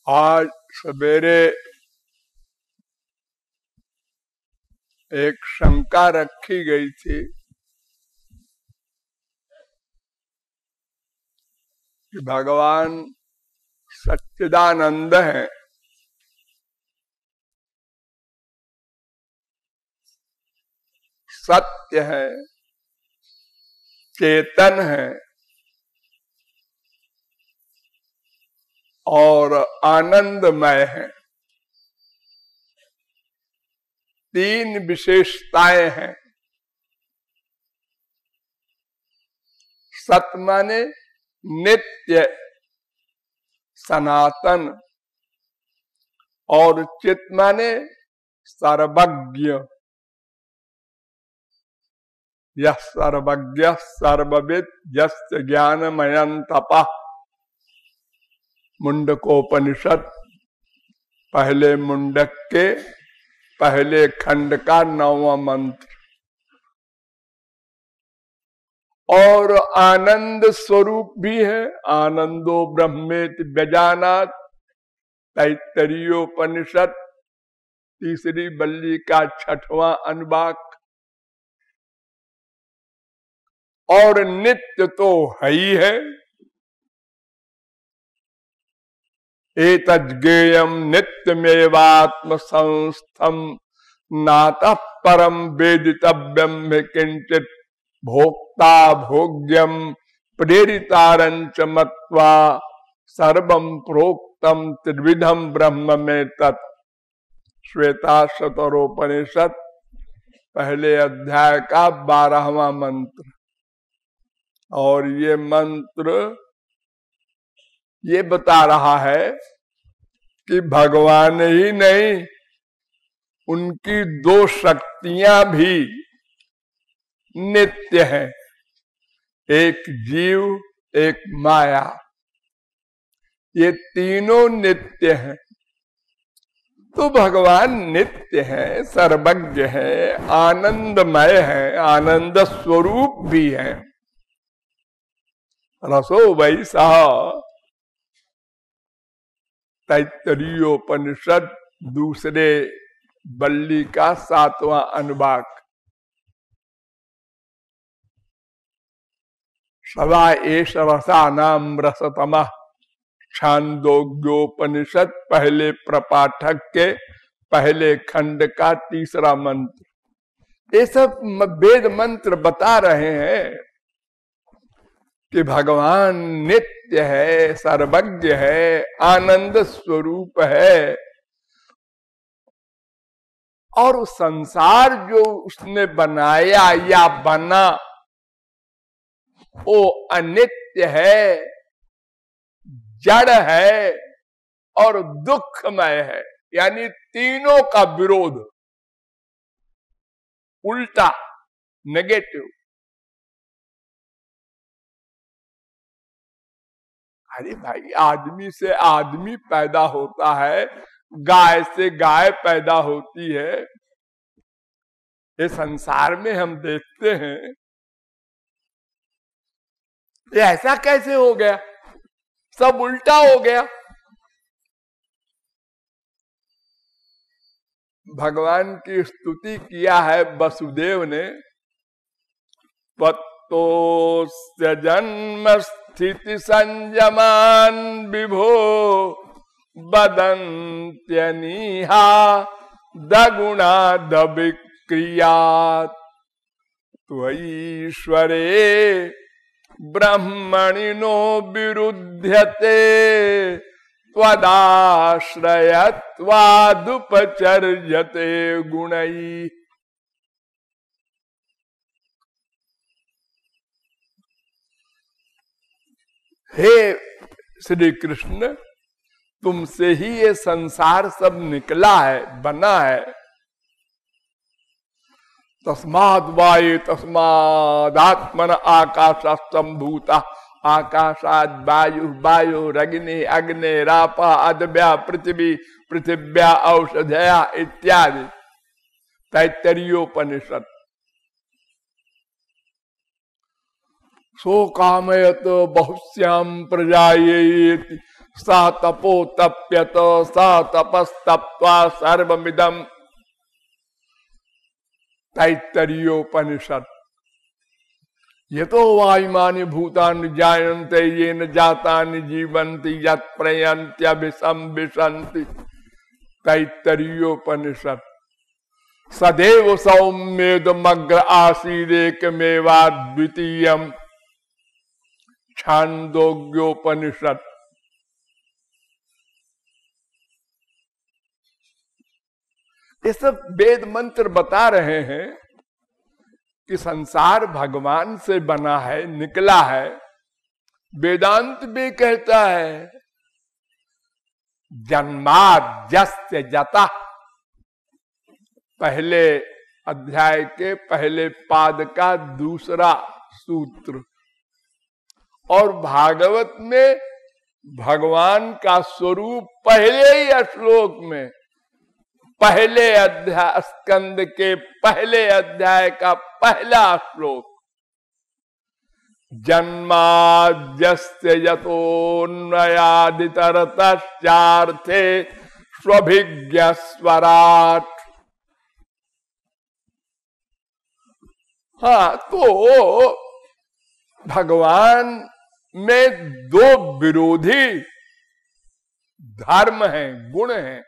आज सवेरे एक शंका रखी गई थी कि भगवान सच्चिदानंद है, सत्य है, चेतन है और आनंदमय है। तीन विशेषताएं हैं। सत माने नित्य सनातन और चित माने सर्वज्ञ। यह सर्वज्ञ सर्वविद यस्य ज्ञानमयं तपः। मुंडकोपनिषद पहले मुंडक के पहले खंड का 9वां मंत्र। और आनंद स्वरूप भी है। आनंदो ब्रह्मेति व्यजानात्, तैत्तरीयोपनिषद तीसरी बल्ली का 6वां अनुवाक। और नित्य तो है ही है। एतज्ज्ञेयं नित्यमेवात्म संस्थम नातः परम वेदितव्यम में किंचित भोक्ता भोग्यम प्रेरितारंच मत्वा सर्वं प्रोक्तम त्रिविधम ब्रह्म में तत्। श्वेताश्वतरोपनिषद पहले अध्याय का 12वां मंत्र। और ये मंत्र ये बता रहा है कि भगवान ही नहीं, उनकी दो शक्तियां भी नित्य हैं। एक जीव, एक माया, ये तीनों नित्य हैं। तो भगवान नित्य है, सर्वज्ञ है, आनंदमय है, आनंद स्वरूप भी है। रसो वै सः, तैत्तरीयोपनिषद दूसरे बल्ली का 7वां अनुवाक। सदा एष रसानां रसतमः, छांदोग्योपनिषद पहले प्रपाठक के पहले खंड का 3रा मंत्र। ये सब वेद मंत्र बता रहे हैं कि भगवान नित्य है, सर्वज्ञ है, आनंद स्वरूप है। और संसार जो उसने बनाया या बना वो अनित्य है, जड़ है और दुखमय है। यानी तीनों का विरोध, उल्टा, नेगेटिव। अरे भाई, आदमी से आदमी पैदा होता है, गाय से गाय पैदा होती है। ये संसार में हम देखते हैं, ये ऐसा कैसे हो गया? सब उल्टा हो गया। भगवान की स्तुति किया है वसुदेव ने। त्वत्तोस्य जन्म स्थिति संयमान विभो बदन्त्यनीहा दगुणा दविक्रियात्। त्वईश्वरे ब्रह्मणिनो विरुध्यते त्वदाश्रयत्वादुपचर्यते गुणैः। हे श्री कृष्ण, तुमसे ही ये संसार सब निकला है, बना है। तस्माद् वाये तस्मादात्मन आकाशः सम्भूतः। आकाशाद वायु, वायुरग्नि, अग्निरापः अद्भ्या पृथ्वी, पृथिव्या औषधया इत्यादि। तैत्तरीयोपनिषद। सो कामयत बहुश्याम प्रजायेति स तपो तप्यत स तपस्तप्त्वा सर्वमिदं तैत्तरीयोपनिषद। ये तो वायुमानि भूतानि जायन्ते येन जातानि जीवन्ति यत् प्रयन्त्यभिसंविशन्ति तैत्तरीयोपनिषद। सदैव सौम्येदमग्र आसीदेकमेवाद्वितीयम् छान्दोग्योपनिषद। ये सब वेद मंत्र बता रहे हैं कि संसार भगवान से बना है, निकला है। वेदांत भी कहता है जन्माद्यस्य जता, पहले अध्याय के पहले पाद का दूसरा सूत्र। और भागवत में भगवान का स्वरूप पहले ही श्लोक में, पहले अध्याय स्कंद के पहले अध्याय का पहला श्लोक, जन्माद्यस्य यतोऽन्वयादितरतश्चार्थे स्वभिज्ञस्वराट्। हाँ, तो भगवान में दो विरोधी धर्म हैं, गुण हैं।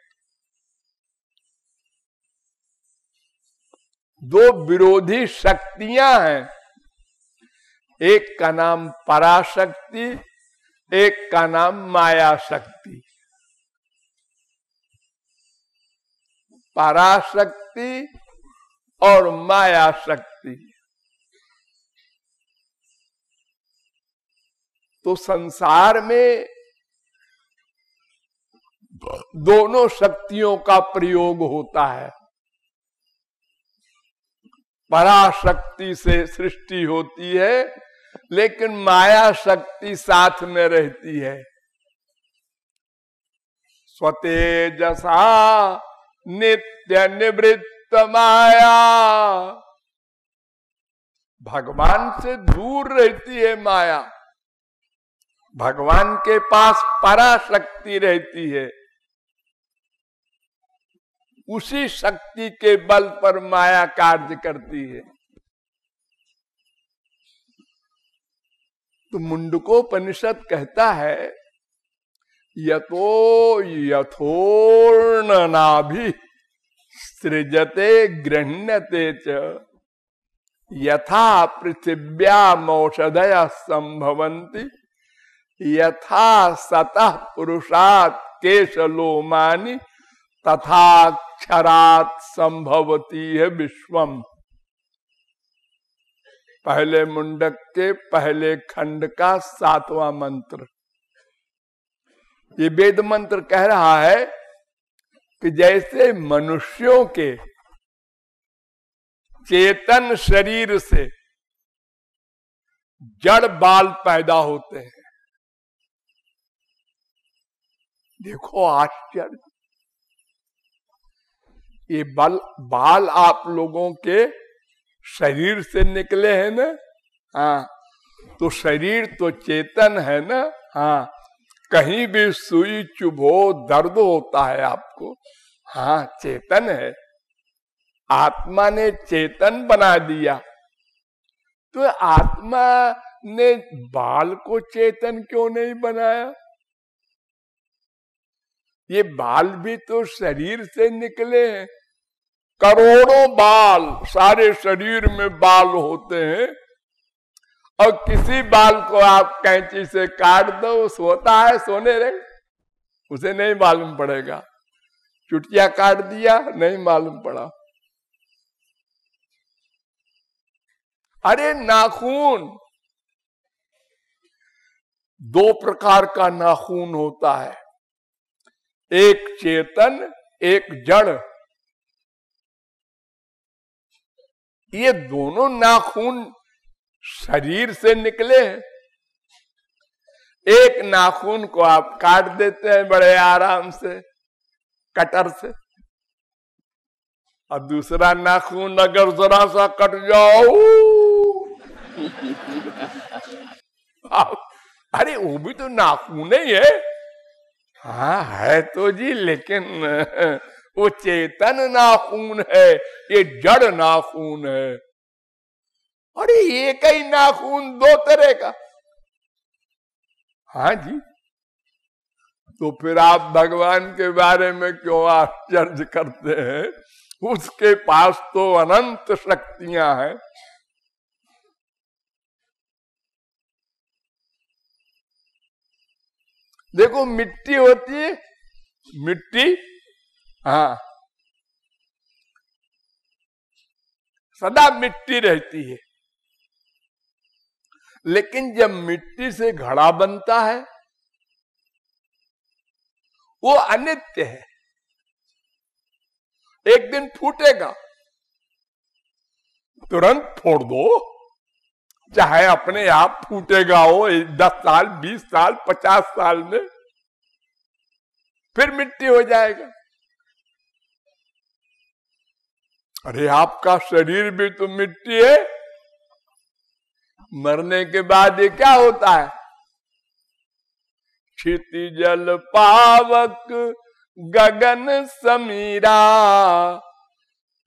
दो विरोधी शक्तियां हैं। एक का नाम पराशक्ति, एक का नाम माया शक्ति। पराशक्ति और माया शक्ति। तो संसार में दोनों शक्तियों का प्रयोग होता है। पराशक्ति से सृष्टि होती है, लेकिन माया शक्ति साथ में रहती है। स्वतेजसा नित्य निवृत्त माया, भगवान से दूर रहती है माया। भगवान के पास पराशक्ति रहती है। उसी शक्ति के बल पर माया कार्य करती है। तो मुंडकोपनिषद कहता है यतो यथोर्णनाभि सृजते गृह्णते च यथा पृथिव्यामौषधयः संभवन्ति यथा सतः पुरुषात् केशलोमानि तथा क्षरात् संभवती है विश्वम। पहले मुंडक के पहले खंड का 7वां मंत्र। ये वेद मंत्र कह रहा है कि जैसे मनुष्यों के चेतन शरीर से जड़ बाल पैदा होते हैं। देखो आश्चर्य, ये बाल आप लोगों के शरीर से निकले हैं ना। हाँ, तो शरीर तो चेतन है ना। हाँ, कहीं भी सुई चुभो दर्द होता है आपको। हाँ, चेतन है। आत्मा ने चेतन बना दिया। तो आत्मा ने बाल को चेतन क्यों नहीं बनाया? ये बाल भी तो शरीर से निकले हैं। करोड़ों बाल, सारे शरीर में बाल होते हैं, और किसी बाल को आप कैंची से काट दो, सोता है, सोने रहे, उसे नहीं मालूम पड़ेगा। चुटिया काट दिया, नहीं मालूम पड़ा। अरे नाखून, 2 प्रकार का नाखून होता है, एक चेतन, एक जड़। ये दोनों नाखून शरीर से निकले हैं। एक नाखून को आप काट देते हैं बड़े आराम से कटर से, और दूसरा नाखून अगर जरा सा कट जाओ अरे वो भी तो नाखून ही है। हाँ है तो जी, लेकिन वो चेतन नाखून है, ये जड़ नाखून है। अरे एक ही नाखून दो तरह का। हाँ जी, तो फिर आप भगवान के बारे में क्यों आश्चर्य करते हैं? उसके पास तो अनंत शक्तियां हैं। देखो मिट्टी होती है, मिट्टी, हाँ, सदा मिट्टी रहती है, लेकिन जब मिट्टी से घड़ा बनता है वो अनित्य है, एक दिन फूटेगा, तुरंत फोड़ दो, चाहे अपने आप फूटेगा वो 10 साल 20 साल 50 साल में, फिर मिट्टी हो जाएगा। अरे आपका शरीर भी तो मिट्टी है, मरने के बाद ये क्या होता है? क्षितिजल पावक गगन समीरा,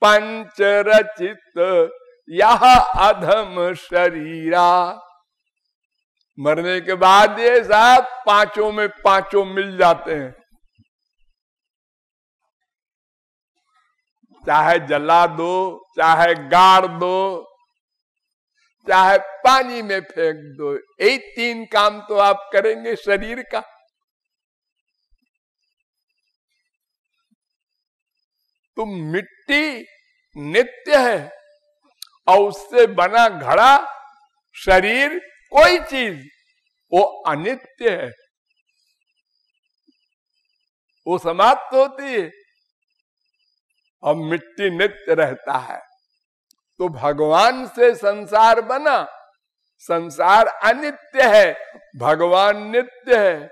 पंच रचित यह अधम शरीरा। मरने के बाद ये साथ पांचों में पांचों मिल जाते हैं, चाहे जला दो, चाहे गाड़ दो, चाहे पानी में फेंक दो, यही 3 काम तो आप करेंगे शरीर का। तो मिट्टी नित्य है और उससे बना घड़ा शरीर कोई चीज वो अनित्य है, वो समाप्त होती है और मिट्टी नित्य रहता है। तो भगवान से संसार बना, संसार अनित्य है, भगवान नित्य है।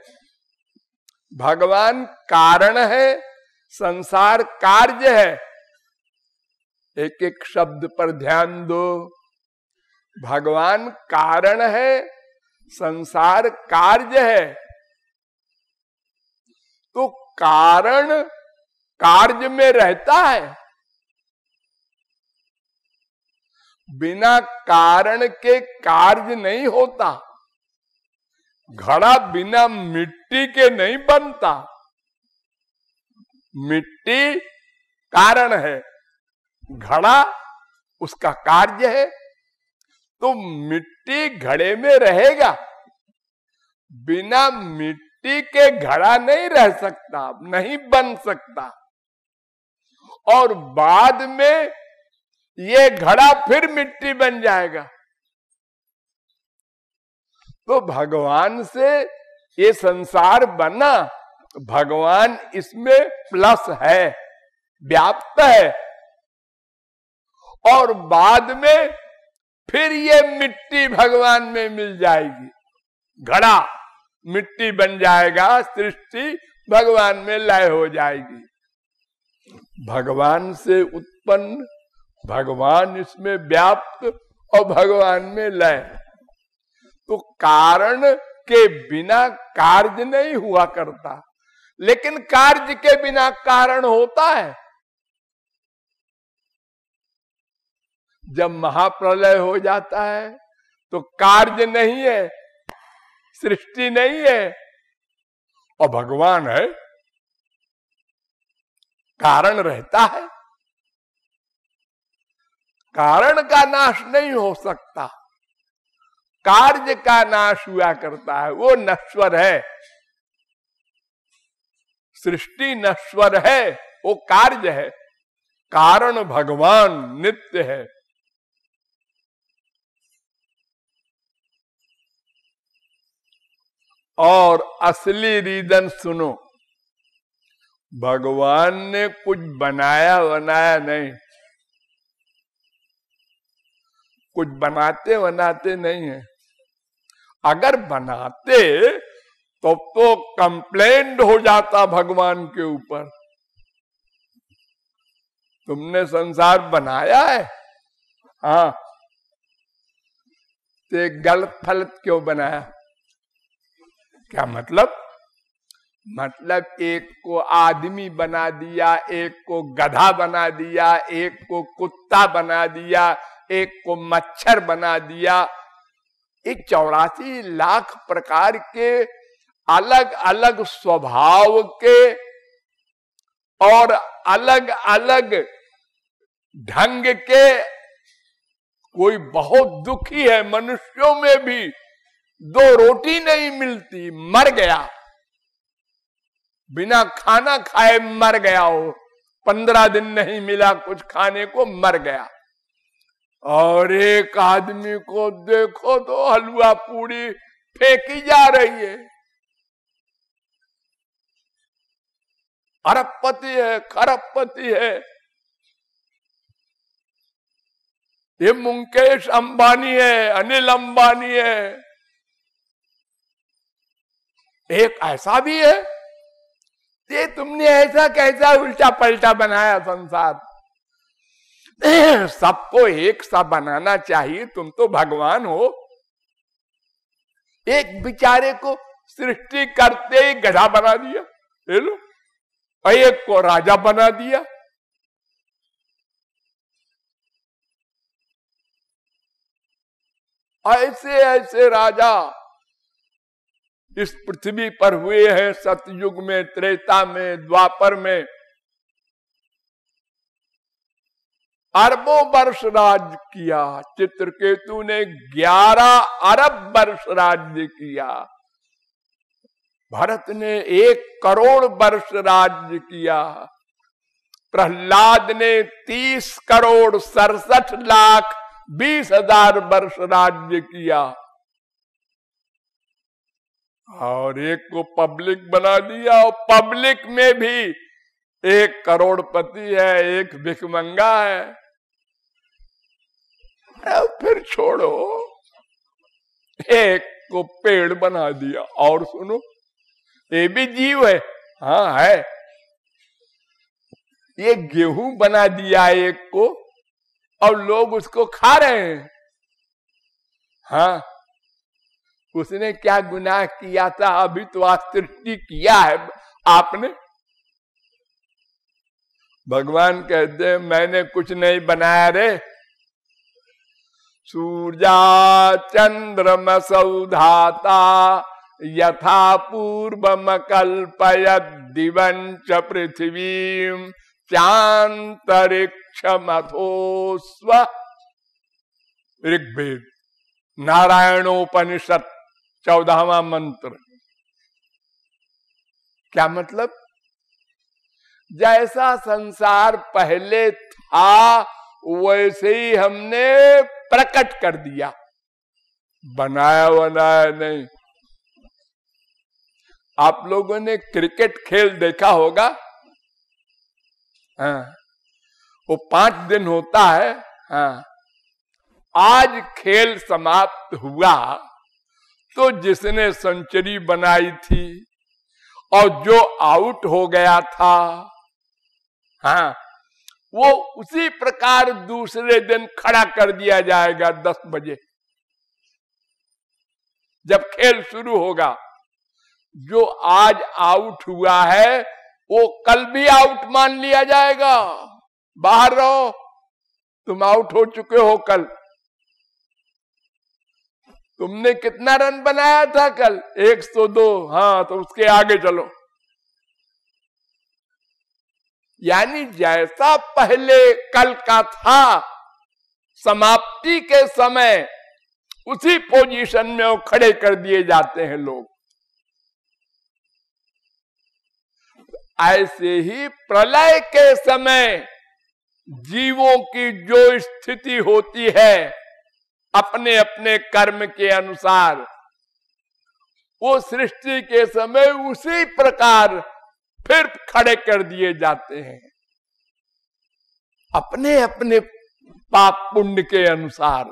भगवान कारण है, संसार कार्य है। एक एक शब्द पर ध्यान दो। भगवान कारण है, संसार कार्य है। तो कारण कार्य में रहता है, बिना कारण के कार्य नहीं होता। घड़ा बिना मिट्टी के नहीं बनता, मिट्टी कारण है, घड़ा उसका कार्य है। तो मिट्टी घड़े में रहेगा, बिना मिट्टी के घड़ा नहीं रह सकता, नहीं बन सकता। और बाद में ये घड़ा फिर मिट्टी बन जाएगा। तो भगवान से ये संसार बना, भगवान इसमें प्लस है, व्याप्त है। और बाद में फिर ये मिट्टी भगवान में मिल जाएगी, घड़ा मिट्टी बन जाएगा, सृष्टि भगवान में लय हो जाएगी। भगवान से उत्पन्न, भगवान इसमें व्याप्त और भगवान में लय। तो कारण के बिना कार्य नहीं हुआ करता, लेकिन कार्य के बिना कारण होता है। जब महाप्रलय हो जाता है तो कार्य नहीं है, सृष्टि नहीं है, और भगवान है, कारण रहता है। कारण का नाश नहीं हो सकता, कार्य का नाश हुआ करता है, वो नश्वर है। सृष्टि नश्वर है, वो कार्य है, कारण भगवान नित्य है। और असली रीजन सुनो, भगवान ने कुछ बनाया नहीं, कुछ बनाते नहीं है। अगर बनाते तो कंप्लेंट हो जाता भगवान के ऊपर, तुमने संसार बनाया है, हाँ, तो गलत फलत क्यों बनाया? क्या मतलब? मतलब एक को आदमी बना दिया, एक को गधा बना दिया, एक को कुत्ता बना दिया, एक को मच्छर बना दिया। ये 84 लाख प्रकार के अलग अलग स्वभाव के और अलग अलग ढंग के। कोई बहुत दुखी है, मनुष्यों में भी 2 रोटी नहीं मिलती, मर गया, बिना खाना खाए मर गया हो, 15 दिन नहीं मिला कुछ खाने को, मर गया। और एक आदमी को देखो तो हलवा पूरी फेंकी जा रही है, अरबपति है, खरबपति है। ये मुकेश अंबानी है, अनिल अंबानी है। एक ऐसा भी है। ये तुमने ऐसा कैसा उल्टा पलटा बनाया संसार। सबको एक सा बनाना चाहिए, तुम तो भगवान हो। एक बेचारे को सृष्टि करते ही गधा बना दिया, ले लो, और एक को राजा बना दिया। ऐसे ऐसे राजा इस पृथ्वी पर हुए हैं, सतयुग में, त्रेता में, द्वापर में। अरबों वर्ष राज किया। चित्रकेतु ने 11 अरब वर्ष राज्य किया। भरत ने 1 करोड़ वर्ष राज्य किया। प्रहलाद ने 30 करोड़ 67 लाख 20,000 वर्ष राज्य किया। और एक को पब्लिक बना दिया, और पब्लिक में भी 1 करोड़पति है, 1 भिखमंगा है। अब फिर छोड़ो, एक को पेड़ बना दिया। और सुनो, ये भी जीव है, हाँ है। ये गेहूं बना दिया एक को, और लोग उसको खा रहे हैं। हाँ, उसने क्या गुनाह किया था? अभी तो आज सृष्टि किया है आपने। भगवान कहते हैं मैंने कुछ नहीं बनाया रे। सूर्या चंद्रमसौ धाता यथा पूर्वम कल्पयत दिवं च पृथ्वीं चांतरिक्षमथो स्व। ऋग्वेद नारायणोपनिषद 14वां मंत्र। क्या मतलब? जैसा संसार पहले था वैसे ही हमने प्रकट कर दिया, बनाया बनाया नहीं। आप लोगों ने क्रिकेट खेल देखा होगा, हाँ, वो 5 दिन होता है। हाँ, आज खेल समाप्त हुआ तो जिसने सेंचुरी बनाई थी और जो आउट हो गया था, हाँ, वो उसी प्रकार दूसरे दिन खड़ा कर दिया जाएगा 10 बजे जब खेल शुरू होगा। जो आज आउट हुआ है वो कल भी आउट मान लिया जाएगा। बाहर रहो, तुम आउट हो चुके हो कल। तुमने कितना रन बनाया था कल? 102। हाँ, तो उसके आगे चलो। यानी जैसा पहले कल का था, समाप्ति के समय उसी पोजीशन में वो खड़े कर दिए जाते हैं लोग। ऐसे ही प्रलय के समय जीवों की जो स्थिति होती है अपने अपने कर्म के अनुसार, वो सृष्टि के समय उसी प्रकार फिर खड़े कर दिए जाते हैं अपने अपने पाप पुण्य के अनुसार।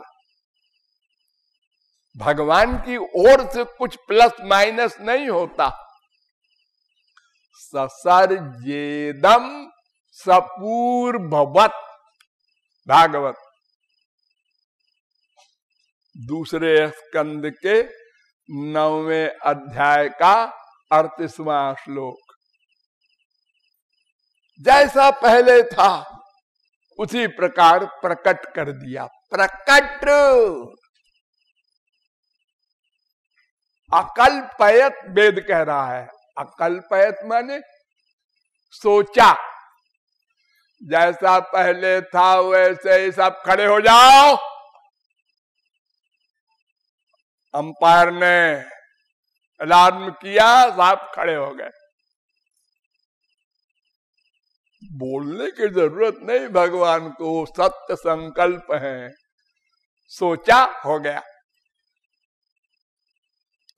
भगवान की ओर से कुछ प्लस माइनस नहीं होता। ससर्जेदम सपूर्ववत्, भागवत 2 स्कंद के 9वें अध्याय का 38वां श्लोक। जैसा पहले था उसी प्रकार प्रकट कर दिया। प्रकट, अकल्पयत वेद कह रहा है। अकल्पयत माने सोचा। जैसा पहले था वैसे ही सब खड़े हो जाओ। अंपायर ने अलार्म किया, सब खड़े हो गए। बोलने की जरूरत नहीं भगवान को, सत्य संकल्प है। सोचा हो गया,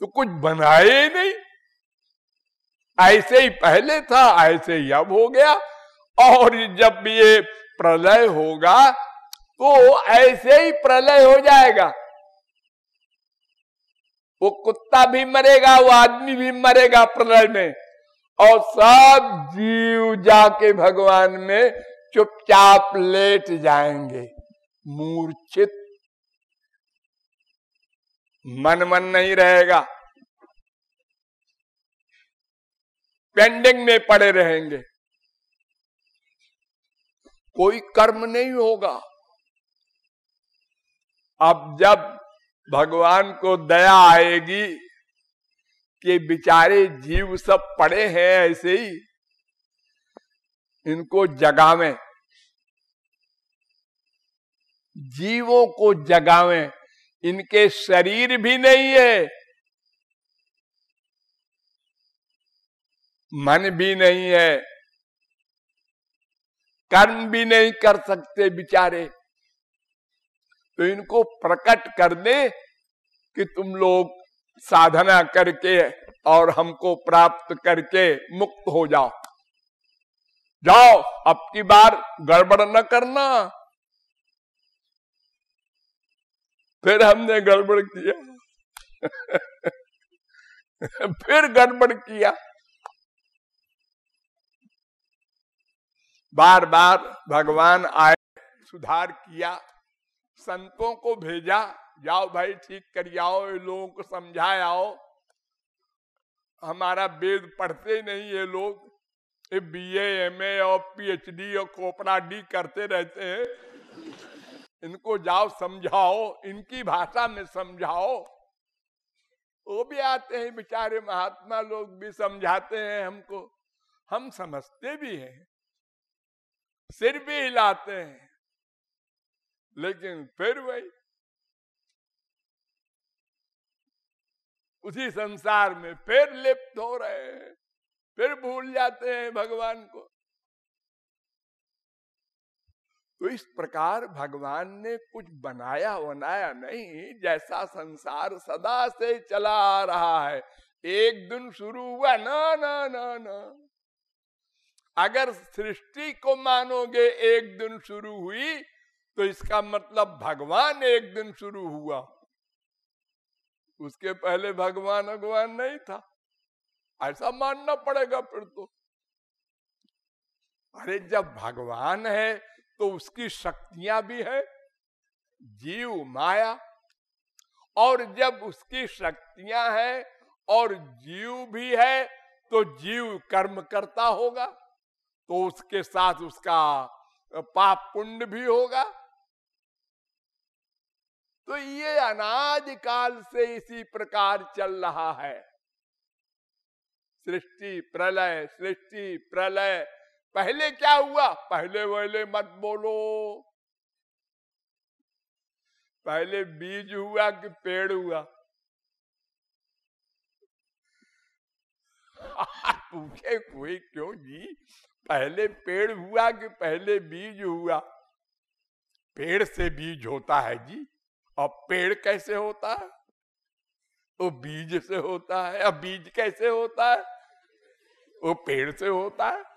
तो कुछ बनाए नहीं। ऐसे ही पहले था, ऐसे ही अब हो गया। और जब ये प्रलय होगा तो ऐसे ही प्रलय हो जाएगा। वो कुत्ता भी मरेगा, वो आदमी भी मरेगा प्रलय में, और सब जीव जाके भगवान में चुपचाप लेट जाएंगे मूर्छित। मन नहीं रहेगा, पेंडिंग में पड़े रहेंगे, कोई कर्म नहीं होगा। अब जब भगवान को दया आएगी कि बेचारे जीव सब पड़े हैं ऐसे ही, इनको जगावें, जीवों को जगावें। इनके शरीर भी नहीं है, मन भी नहीं है, कर्म भी नहीं कर सकते बेचारे। तो इनको प्रकट कर दे कि तुम लोग साधना करके और हमको प्राप्त करके मुक्त हो जाओ। जाओ, अब की बार गड़बड़ न करना। फिर हमने गड़बड़ किया फिर गड़बड़ किया। बार बार भगवान आए, सुधार किया, संतों को भेजा, जाओ भाई ठीक कर आओ, ये लोगों को समझाए आओ। हमारा वेद पढ़ते नहीं ये लोग, ये BA MA और PhD और खोपड़ा डी करते रहते हैं। इनको जाओ समझाओ, इनकी भाषा में समझाओ। वो भी आते हैं बेचारे महात्मा लोग, भी समझाते हैं हमको, हम समझते भी हैं, सिर भी हिलाते हैं, लेकिन फिर वही उसी संसार में फिर लिप्त हो रहे हैं, फिर भूल जाते हैं भगवान को। तो इस प्रकार भगवान ने कुछ बनाया बनाया नहीं, जैसा संसार सदा से चला आ रहा है। एक दिन शुरू हुआ ना ना ना ना। अगर सृष्टि को मानोगे एक दिन शुरू हुई, तो इसका मतलब भगवान एक दिन शुरू हुआ। उसके पहले भगवान नहीं था, ऐसा मानना पड़ेगा फिर तो। अरे जब भगवान है तो उसकी शक्तियां भी है, जीव माया, और जब उसकी शक्तियां हैं और जीव भी है, तो जीव कर्म करता होगा, तो उसके साथ उसका पाप पुण्य भी होगा। तो ये अनादि काल से इसी प्रकार चल रहा है। सृष्टि प्रलय, सृष्टि प्रलय। पहले क्या हुआ? पहले वहले मत बोलो। पहले बीज हुआ कि पेड़ हुआ? पूछे कोई क्यों जी, पहले पेड़ हुआ कि पहले बीज हुआ? पेड़ से बीज होता है जी। और पेड़ कैसे होता है? वो बीज से होता है। अब बीज कैसे होता है? वो पेड़ से होता है।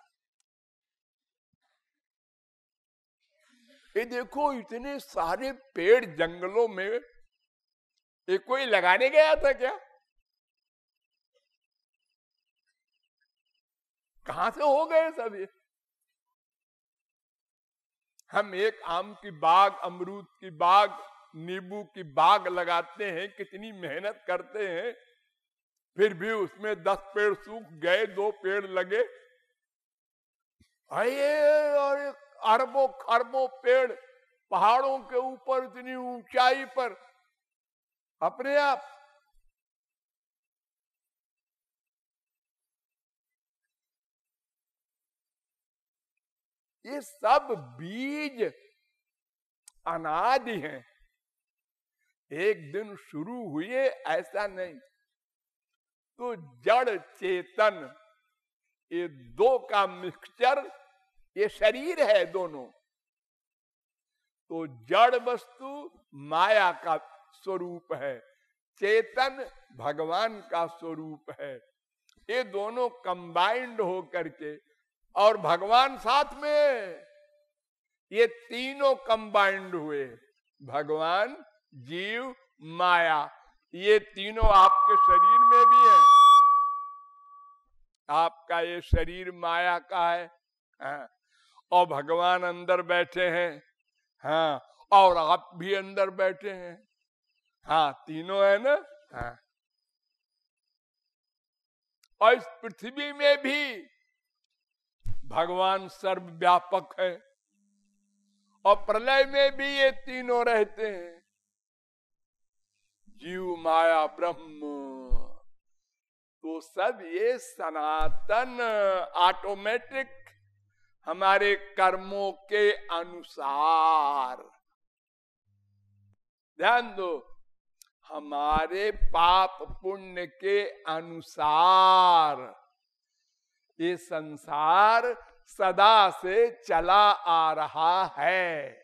ये देखो, इतने सारे पेड़ जंगलों में, ये कोई लगाने गया था क्या? कहां से हो गए सब ये? हम एक आम की बाग, अमरूद की बाग, नींबू की बाग लगाते हैं, कितनी मेहनत करते हैं, फिर भी उसमें 10 पेड़ सूख गए, 2 पेड़ लगे। और अरबों खरबों पेड़ पहाड़ों के ऊपर इतनी ऊंचाई पर अपने आप। ये सब बीज अनादि हैं, एक दिन शुरू हुए ऐसा नहीं। तो जड़ चेतन ये दो का मिक्सचर, ये शरीर है दोनों। तो जड़ वस्तु माया का स्वरूप है, चेतन भगवान का स्वरूप है। ये दोनों कंबाइंड हो करके, और भगवान साथ में, ये तीनों कंबाइंड हुए, भगवान, जीव, माया, ये तीनों आपके शरीर में भी है। आपका ये शरीर माया का है, हाँ, और भगवान अंदर बैठे हैं, हाँ, और आप भी अंदर बैठे हैं, हाँ, तीनों है ना, हाँ। और इस पृथ्वी में भी भगवान सर्वव्यापक है, और प्रलय में भी ये तीनों रहते हैं, जीव, माया, ब्रह्म। तो सब ये सनातन ऑटोमेटिक हमारे कर्मों के अनुसार, ध्यान दो, हमारे पाप पुण्य के अनुसार ये संसार सदा से चला आ रहा है।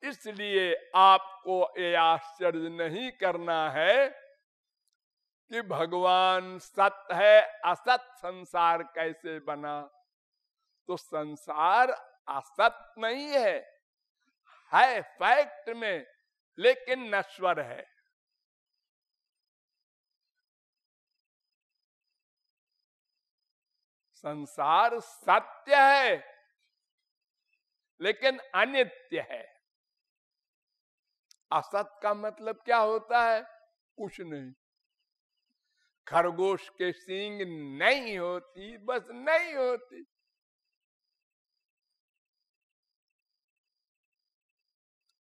इसलिए आपको ये आश्चर्य नहीं करना है कि भगवान सत्य है, असत संसार कैसे बना। तो संसार असत नहीं है फैक्ट में, लेकिन नश्वर है। संसार सत्य है लेकिन अनित्य है। असत का मतलब क्या होता है? कुछ नहीं। खरगोश के सींग नहीं होती, बस नहीं होती।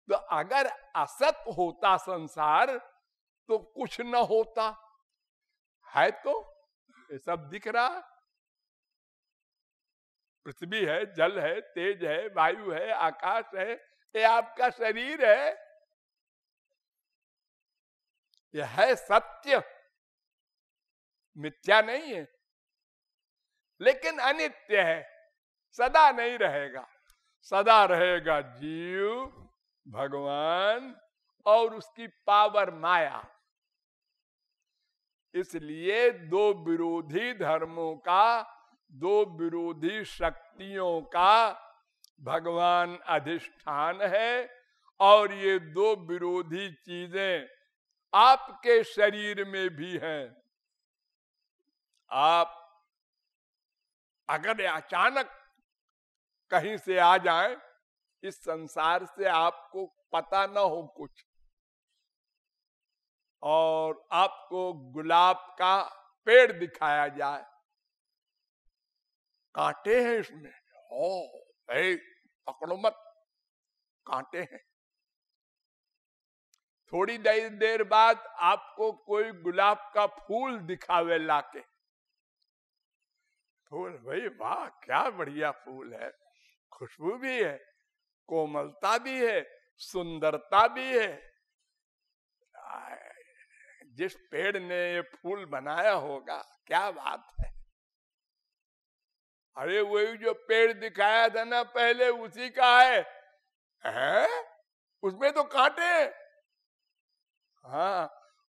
तो अगर असत होता संसार तो कुछ न होता है। तो ये सब दिख रहा है, पृथ्वी है, जल है, तेज है, वायु है, आकाश है, ये आपका शरीर है, यह है सत्य, मिथ्या नहीं है, लेकिन अनित्य है, सदा नहीं रहेगा। सदा रहेगा जीव, भगवान और उसकी पावर माया। इसलिए दो विरोधी धर्मों का, दो विरोधी शक्तियों का भगवान अधिष्ठान है, और ये दो विरोधी चीजें आपके शरीर में भी हैं। आप अगर अचानक कहीं से आ जाएं, इस संसार से आपको पता न हो कुछ, और आपको गुलाब का पेड़ दिखाया जाए, कांटे हैं इसमें, पकड़ो मत, कांटे हैं। थोड़ी देर बाद आपको कोई गुलाब का फूल दिखावे लाके, फूल, भाई वाह क्या बढ़िया फूल है, खुशबू भी है, कोमलता भी है, सुंदरता भी है। जिस पेड़ ने ये फूल बनाया होगा, क्या बात है। अरे वही जो पेड़ दिखाया था ना पहले, उसी का है? उसमें तो कांटे हैं। हाँ,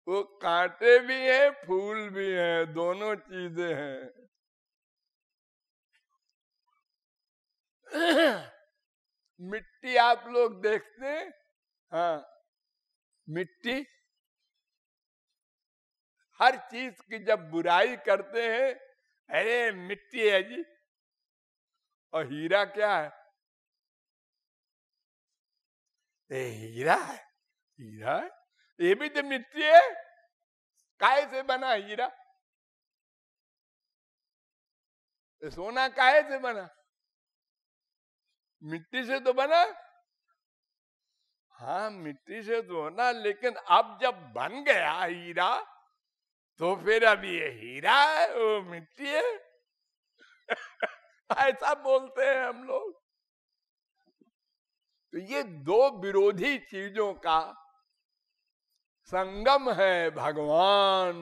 वो कांटे भी है, फूल भी है, दोनों चीजें हैं। मिट्टी आप लोग देखते हैं, हाँ, मिट्टी हर चीज की जब बुराई करते हैं, अरे मिट्टी है जी, और हीरा क्या है? हीरा है, हीरा है, ये भी तो मिट्टी है। काहे से बना हीरा? सोना काहे से बना? मिट्टी से तो बना। हाँ मिट्टी से तो होना, लेकिन अब जब बन गया हीरा तो फिर अब ये हीरा है वो मिट्टी है। ऐसा बोलते हैं हम लोग। तो ये दो विरोधी चीजों का संगम है भगवान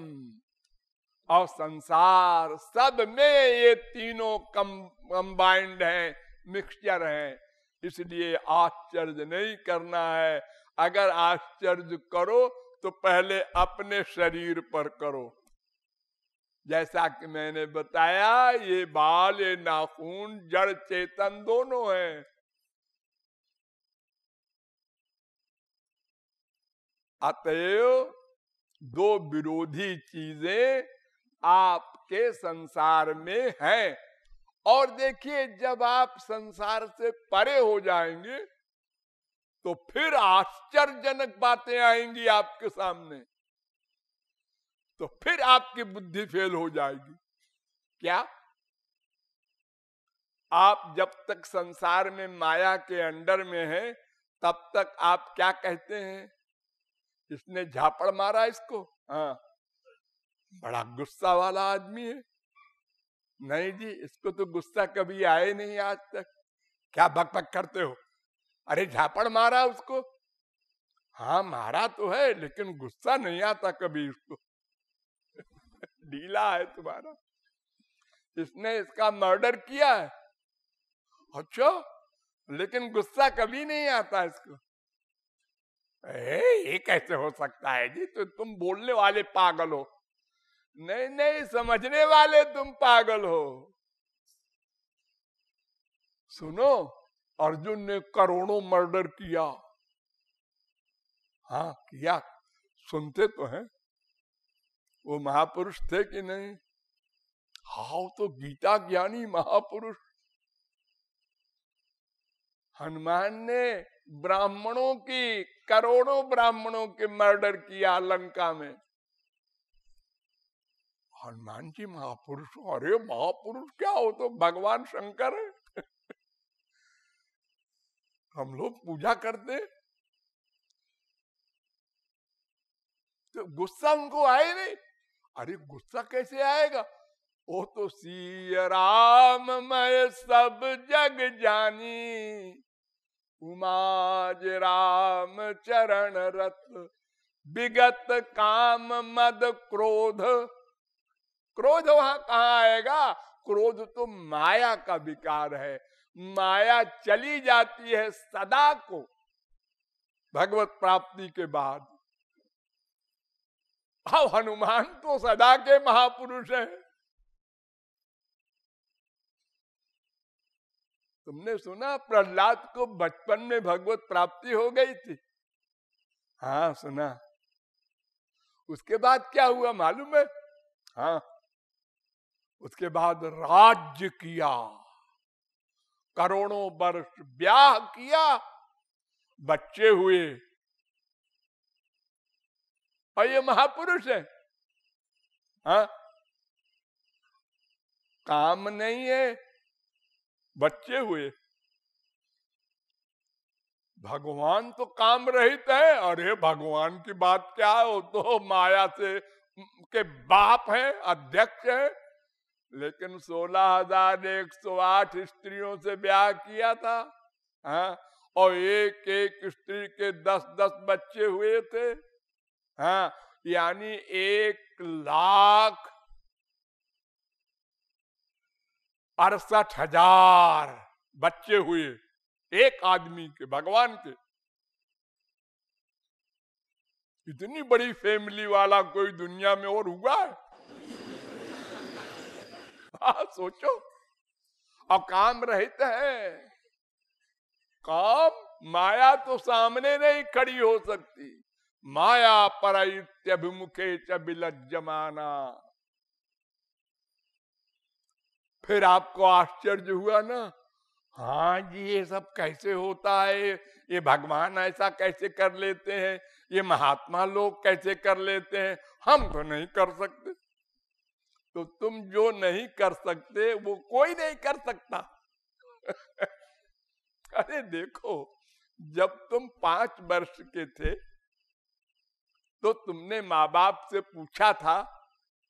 और संसार, सब में ये तीनों कंबाइंड है, मिक्सचर है। इसलिए आश्चर्य नहीं करना है। अगर आश्चर्य करो तो पहले अपने शरीर पर करो। जैसा कि मैंने बताया, ये बाल, ये नाखून जड़ चेतन दोनों हैं। अतएव दो विरोधी चीजें आपके संसार में हैं। और देखिए, जब आप संसार से परे हो जाएंगे तो फिर आश्चर्यजनक बातें आएंगी आपके सामने। तो फिर आपकी बुद्धि फेल हो जाएगी। क्या? आप जब तक संसार में माया के अंडर में हैं, तब तक आप क्या कहते हैं? इसने झापड़ मारा इसको, हाँ बड़ा गुस्सा वाला आदमी है। नहीं जी, इसको तो गुस्सा कभी आए नहीं आज तक। क्या बक बक करते हो? अरे झापड़ मारा उसको। हाँ मारा तो है, लेकिन गुस्सा नहीं आता कभी इसको। ढीला है तुम्हारा। इसने इसका मर्डर किया है। अच्छा, लेकिन गुस्सा कभी नहीं आता इसको। ये कैसे हो सकता है जी? तो तुम बोलने वाले पागल हो। नहीं नहीं, समझने वाले तुम पागल हो। सुनो, अर्जुन ने करोड़ों मर्डर किया। हाँ किया, सुनते तो हैं। वो महापुरुष थे कि नहीं? हाँ तो गीता ज्ञानी महापुरुष। हनुमान ने ब्राह्मणों की, करोड़ों ब्राह्मणों के मर्डर किया लंका में। हनुमान जी महापुरुष? अरे महापुरुष क्या हो, तो भगवान शंकर है। हम लोग पूजा करते, तो गुस्सा उनको आए नहीं। अरे गुस्सा कैसे आएगा? वो तो सिया राम मैं सब जग जानी, उमाज राम चरण रत, विगत काम मद क्रोध। क्रोध वहां कहाँ आएगा? क्रोध तो माया का विकार है। माया चली जाती है सदा को भगवत प्राप्ति के बाद। अब हनुमान तो सदा के महापुरुष हैं। तुमने सुना प्रहलाद को बचपन में भगवत प्राप्ति हो गई थी? हाँ सुना। उसके बाद क्या हुआ मालूम है? हाँ, उसके बाद राज्य किया, करोड़ों वर्ष ब्याह किया, बच्चे हुए, और ये महापुरुष है। हाँ, काम नहीं है, बच्चे हुए। भगवान तो काम रहित है। अरे भगवान की बात क्या है, वो तो माया से के बाप हैं, अध्यक्ष हैं। लेकिन 16,108 स्त्रियों से ब्याह किया था। हाँ, और एक एक स्त्री के 10-10 बच्चे हुए थे। हाँ, यानी 1,68,000 बच्चे हुए एक आदमी के, भगवान के। इतनी बड़ी फैमिली वाला कोई दुनिया में और हुआ है? हाँ सोचो। अब काम रहित है। काम, माया तो सामने नहीं खड़ी हो सकती। माया परैत्यभिमुखे च विलज्जमाना। फिर आपको आश्चर्य हुआ ना? हाँ जी, ये सब कैसे होता है? ये भगवान ऐसा कैसे कर लेते हैं? ये महात्मा लोग कैसे कर लेते हैं? हम तो नहीं कर सकते। तो तुम जो नहीं कर सकते वो कोई नहीं कर सकता। अरे देखो, जब तुम 5 वर्ष के थे तो तुमने माँ बाप से पूछा था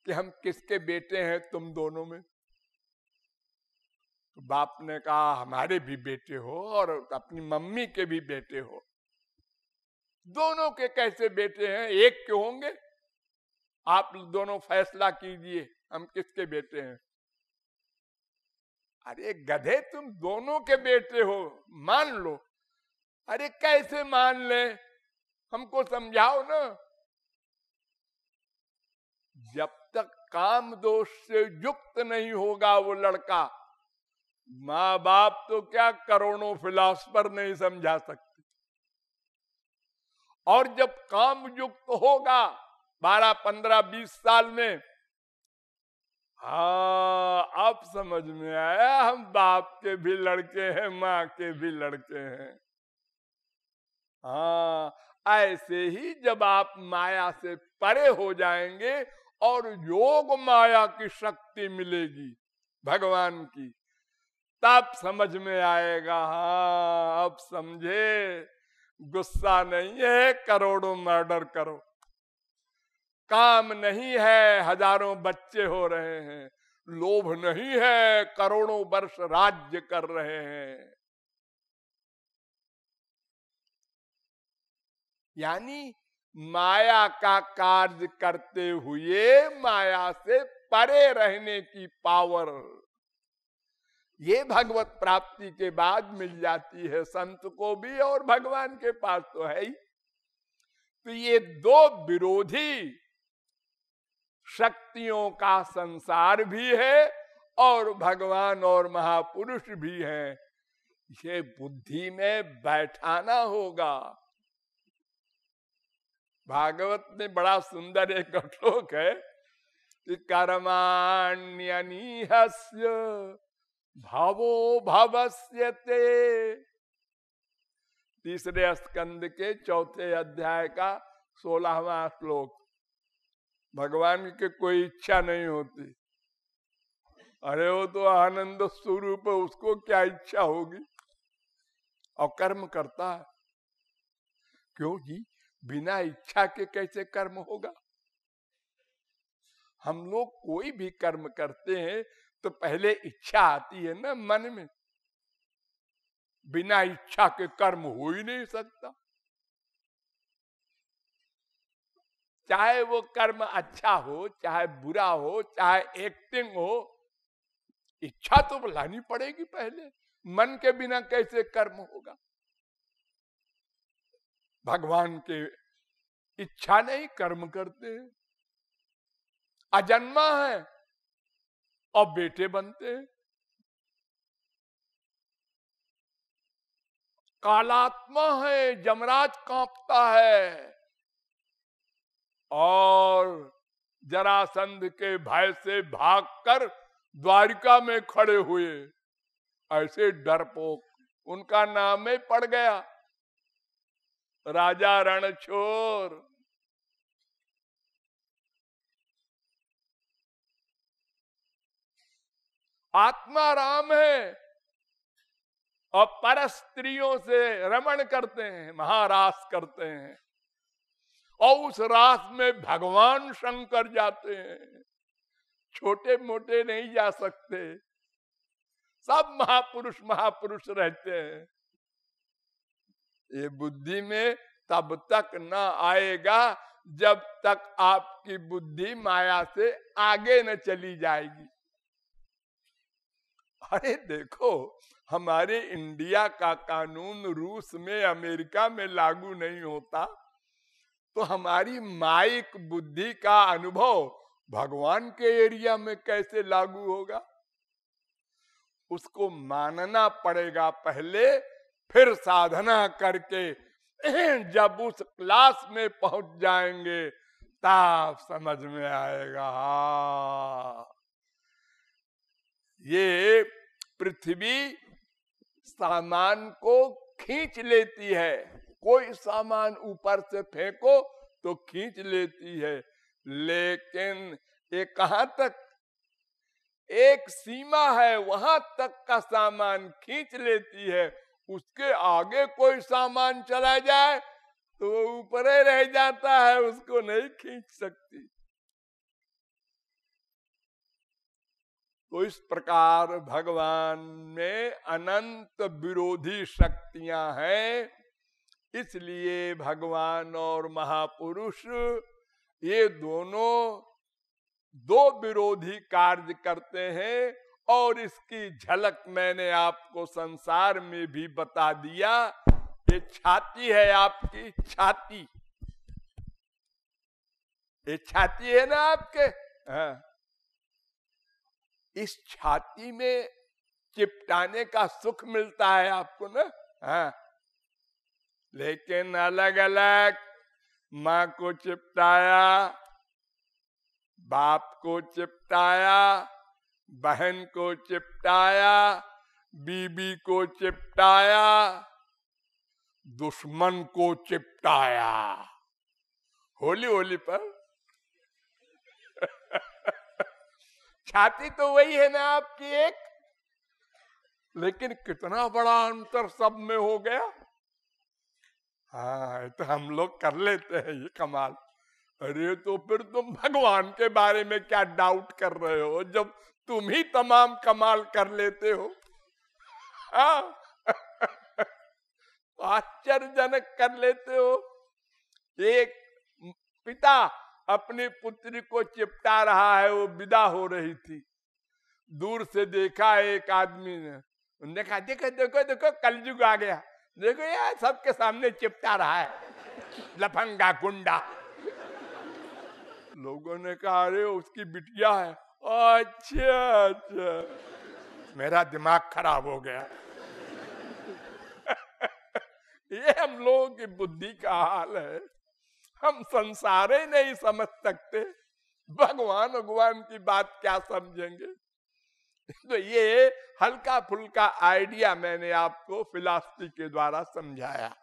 कि हम किसके बेटे हैं तुम दोनों में? तो बाप ने कहा हमारे भी बेटे हो और अपनी मम्मी के भी बेटे हो। दोनों के कैसे बेटे हैं? एक के होंगे। आप दोनों फैसला कीजिए हम किसके बेटे हैं। अरे गधे, तुम दोनों के बेटे हो, मान लो। अरे कैसे मान ले? हमको समझाओ ना। जब तक काम दोष से युक्त नहीं होगा वो लड़का, माँ बाप तो क्या करोड़ों फिलॉसफर नहीं समझा सकते। और जब काम युक्त होगा 12, 15, 20 साल में, हाँ अब समझ में आया हम बाप के भी लड़के हैं, माँ के भी लड़के हैं। हाँ, ऐसे ही जब आप माया से परे हो जाएंगे और योग माया की शक्ति मिलेगी भगवान की, तब समझ में आएगा। हाँ अब समझे, गुस्सा नहीं है करोड़ों मर्डर करो, काम नहीं है हजारों बच्चे हो रहे हैं, लोभ नहीं है करोड़ों वर्ष राज्य कर रहे हैं। यानी माया का कार्य करते हुए माया से परे रहने की पावर ये भगवत प्राप्ति के बाद मिल जाती है संत को भी, और भगवान के पास तो है ही। तो ये दो विरोधी शक्तियों का संसार भी है और भगवान और महापुरुष भी हैं। ये बुद्धि में बैठाना होगा। भागवत में बड़ा सुंदर एक श्लोक है कि कर्माण्यनिहस्य भवो भवस्यते। 3 स्कंद के 4 अध्याय का 16वां श्लोक। भगवान की कोई इच्छा नहीं होती। अरे वो तो आनंद स्वरूप, उसको क्या इच्छा होगी? और कर्म करता है। क्यों जी? बिना इच्छा के कैसे कर्म होगा? हम लोग कोई भी कर्म करते हैं तो पहले इच्छा आती है ना मन में। बिना इच्छा के कर्म हो ही नहीं सकता। चाहे वो कर्म अच्छा हो, चाहे बुरा हो, चाहे एक्टिंग हो, इच्छा तो लानी पड़ेगी पहले। मन के बिना कैसे कर्म होगा? भगवान के इच्छा नहीं कर्म करते हैं। अजन्मा है और बेटे बनते हैं। कालात्मा है, जमराज कांपता है और जरासंध के भय से भागकर द्वारिका में खड़े हुए ऐसे डरपोक, उनका नाम ही पड़ गया राजा रणछोर। आत्मा राम है और पर स्त्रियों से रमण करते हैं, महारास करते हैं, और उस रास में भगवान शंकर जाते हैं। छोटे मोटे नहीं जा सकते, सब महापुरुष महापुरुष रहते हैं। ये बुद्धि में तब तक न आएगा जब तक आपकी बुद्धि माया से आगे न चली जाएगी। अरे देखो, हमारे इंडिया का कानून रूस में, अमेरिका में लागू नहीं होता, तो हमारी माइक बुद्धि का अनुभव भगवान के एरिया में कैसे लागू होगा? उसको मानना पड़ेगा पहले, फिर साधना करके जब उस क्लास में पहुंच जाएंगे तब समझ में आएगा। ये पृथ्वी सामान को खींच लेती है। कोई सामान ऊपर से फेंको तो खींच लेती है, लेकिन ये कहां तक, एक सीमा है, वहां तक का सामान खींच लेती है, उसके आगे कोई सामान चला जाए तो वो ऊपर ही रह जाता है, उसको नहीं खींच सकती। तो इस प्रकार भगवान में अनंत विरोधी शक्तियां हैं, इसलिए भगवान और महापुरुष ये दोनों दो विरोधी कार्य करते हैं। और इसकी झलक मैंने आपको संसार में भी बता दिया। ये छाती है आपकी, छाती, ये छाती है ना आपके, हाँ। इस छाती में चिपटाने का सुख मिलता है आपको ना, हाँ। लेकिन अलग अलग, माँ को चिपटाया, बाप को चिपटाया, बहन को चिपटाया, बीबी को चिपटाया, दुश्मन को चिपटाया, होली होली पर छाती तो वही है ना आपकी एक, लेकिन कितना बड़ा अंतर सब में हो गया। हाँ, तो हम लोग कर लेते हैं ये कमाल। अरे तो फिर तुम भगवान के बारे में क्या डाउट कर रहे हो, जब तुम ही तमाम कमाल कर लेते हो। हाँ आश्चर्यजनक कर लेते हो। एक पिता अपनी पुत्री को चिपटा रहा है, वो विदा हो रही थी, दूर से देखा एक आदमी ने, उन्होंने कहा देखो देखो देखो कलयुग आ गया, देखो यार सबके सामने चिपटा रहा है, लफंगा गुंडा। लोगों ने कहा अरे उसकी बिटिया है। अच्छा अच्छा, मेरा दिमाग खराब हो गया। ये हम लोगों की बुद्धि का हाल है, हम संसार ही नहीं समझ सकते, भगवान की बात क्या समझेंगे। तो ये हल्का फुल्का आइडिया मैंने आपको फिलॉसफी के द्वारा समझाया।